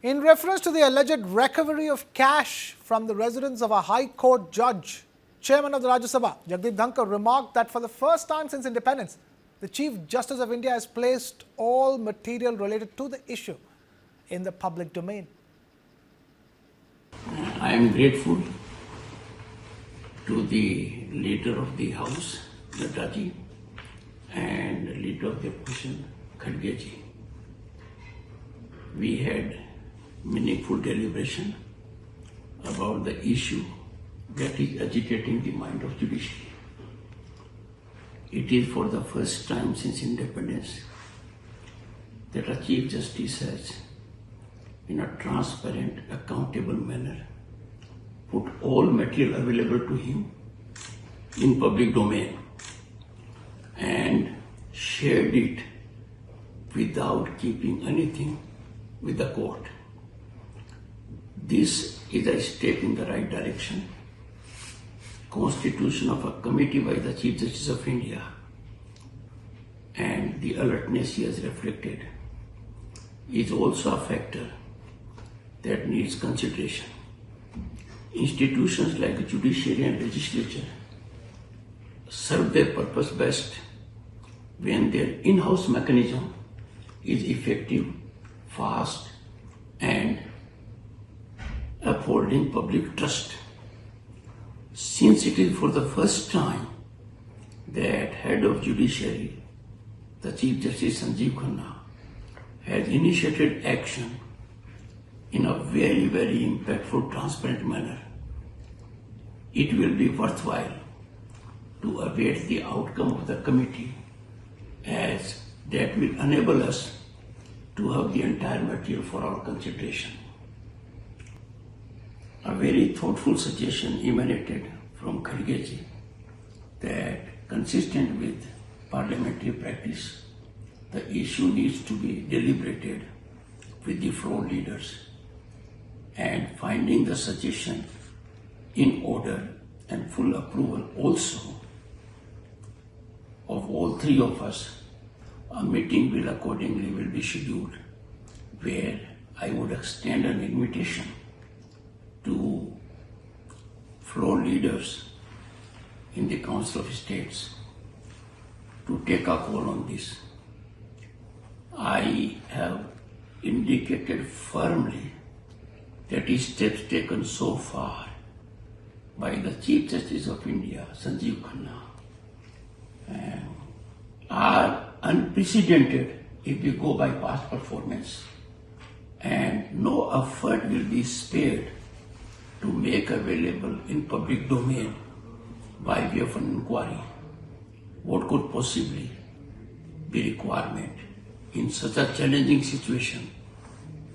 In reference to the alleged recovery of cash from the residence of a High Court judge, Chairman of the Rajya Sabha, Jagdeep Dhankar, remarked that for the first time since independence, the Chief Justice of India has placed all material related to the issue in the public domain. I am grateful to the leader of the House, Nadaji, and the leader of the opposition, Khargeji. We had meaningful deliberation about the issue that is agitating the mind of judiciary. It is for the first time since independence that a Chief Justice has, in a transparent, accountable manner, put all material available to him in public domain and shared it without keeping anything with the court. This is a step in the right direction. Constitution of a committee by the Chief Justice of India and the alertness he has reflected is also a factor that needs consideration. Institutions like the judiciary and legislature serve their purpose best when their in-house mechanism is effective, fast, and upholding public trust. Since it is for the first time that head of judiciary, the Chief Justice Sanjeev Khanna, has initiated action in a very, very impactful, transparent manner, it will be worthwhile to await the outcome of the committee, as that will enable us to have the entire material for our consideration. A very thoughtful suggestion emanated from Khargeji that, consistent with parliamentary practice, the issue needs to be deliberated with the floor leaders, and finding the suggestion in order and full approval also of all three of us, a meeting will accordingly be scheduled, where I would extend an invitation to floor leaders in the Council of States to take a call on this. I have indicated firmly that steps taken so far by the Chief Justice of India, Sanjeev Khanna, are unprecedented if we go by past performance, and no effort will be spared to make available in public domain by way of an inquiry what could possibly be requirement in such a challenging situation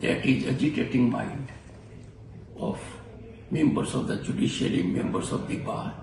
that is agitating mind of members of the judiciary, members of the bar,